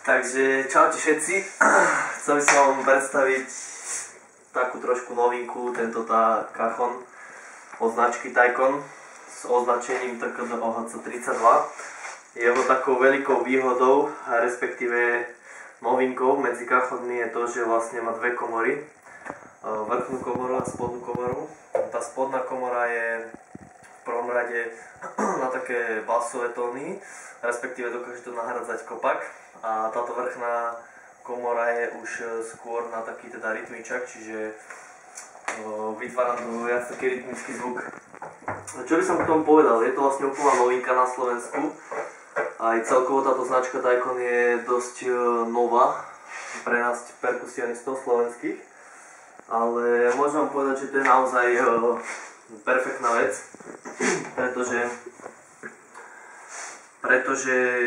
Takže čaute všetci, chcel by som vám predstaviť takú trošku novinku, tento kachon od značky Taikon s označením TKD OHC32. Jeho takou veľkou výhodou, respektíve novinkou medzi kachonmi je to, že vlastne má dve komory, vrchnú komoru a spodnú komoru. Tá spodná komora je v prvom rade na také basové tóny, respektíve dokáže to nahradzať kopak. A táto vrchná komora je už skôr na taký teda rytmičak, čiže vytváram to viac taký rytmický zvuk. Čo by som k tomu povedal, je to vlastne úplná novinka na Slovensku. Aj celkovo táto značka Taikon je dosť nová pre nás perkusionistov slovenských. Ale môžem vám povedať, že to je naozaj perfektná vec, pretože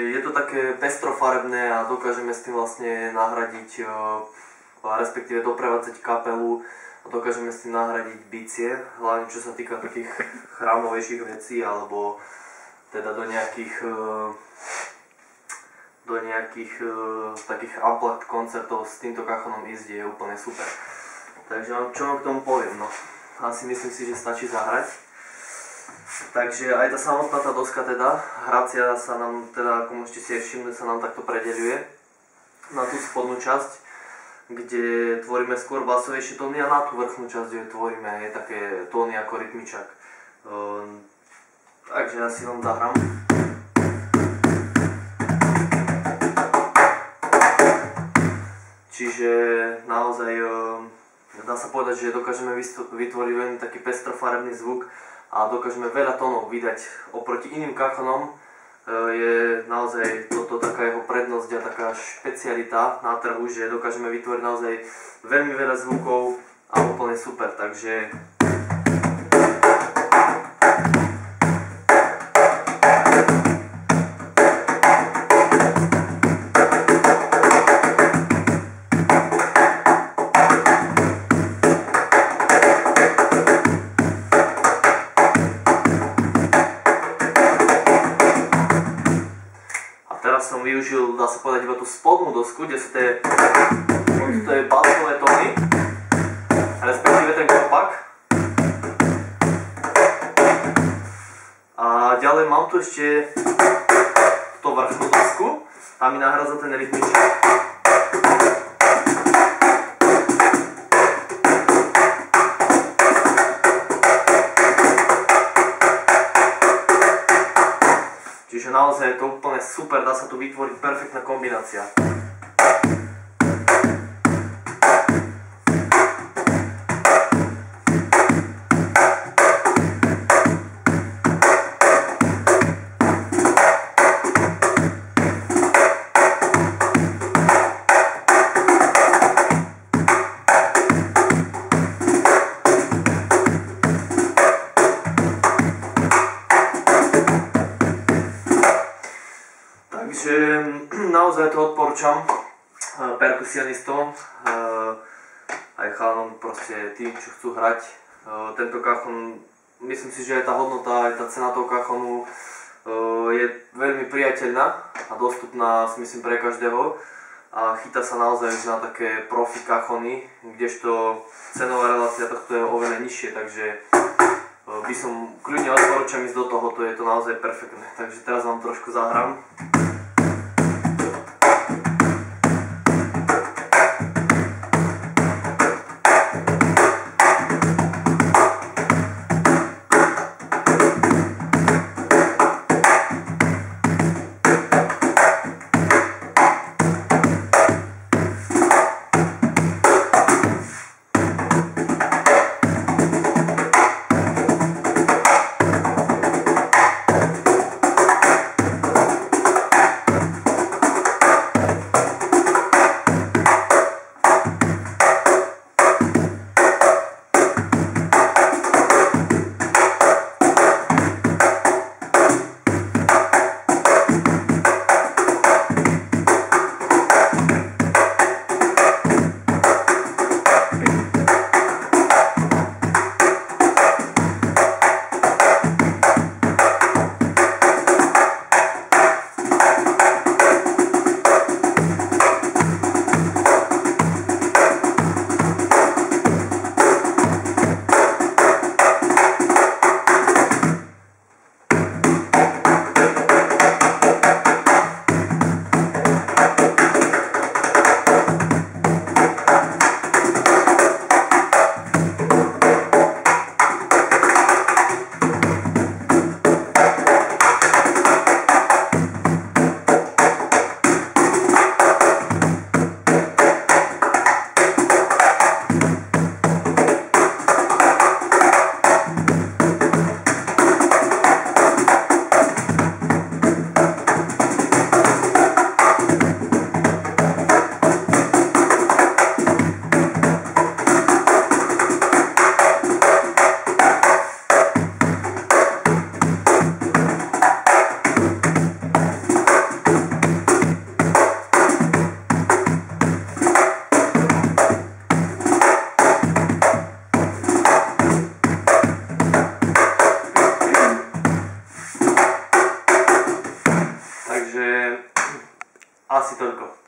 je to také pestrofarebné a dokážeme s tým vlastne nahradiť, respektíve doprevádzať kapelu a dokážeme s tým nahradiť bicie, hlavne čo sa týka takých chrámovejších vecí alebo teda do nejakých takých unplugged koncertov s týmto kachonom ísť je úplne super. Takže čo vám k tomu poviem, no asi myslím si, že stačí zahrať. Takže aj tá samotná tá doska teda, hracia sa nám teda, ako môžete si aj všimnúť, sa nám takto predeľuje na tú spodnú časť, kde tvoríme skôr basovejšie tóny a na tú vrchnú časť, kde tvoríme aj také tóny ako rytmičak. Takže ja si vám zahrám. Čiže naozaj dá sa povedať, že dokážeme vytvoriť veľmi taký pestrofarebný zvuk a dokážeme veľa tónov vydať oproti iným kachonom. Je naozaj toto taká jeho prednosť a taká špecialita na trhu, že dokážeme vytvoriť naozaj veľmi veľa zvukov a úplne super, takže som využil, dá sa povedať, iba tú spodnú dosku, kde sú tie basové tóny, respektíve ten kopak. A ďalej mám tu ešte tú vrchnú dosku, tam mi nahrádza ten rytmiček. Čiže naozaj je to úplne super, dá sa tu vytvoriť perfektná kombinácia. Takže naozaj to odporúčam perkusionistom, aj chalanom, proste tým, čo chcú hrať. Tento kachon, myslím si, že aj tá hodnota, aj tá cena toho kachonu je veľmi priateľná a dostupná, si myslím, pre každého. A chytá sa naozaj už na také profi kachony, kdežto cenová relácia tohto je oveľa nižšie, takže by som kľudne odporúčam ísť do tohoto, je to naozaj perfektné. Takže teraz vám trošku zahrám. Asi toľko.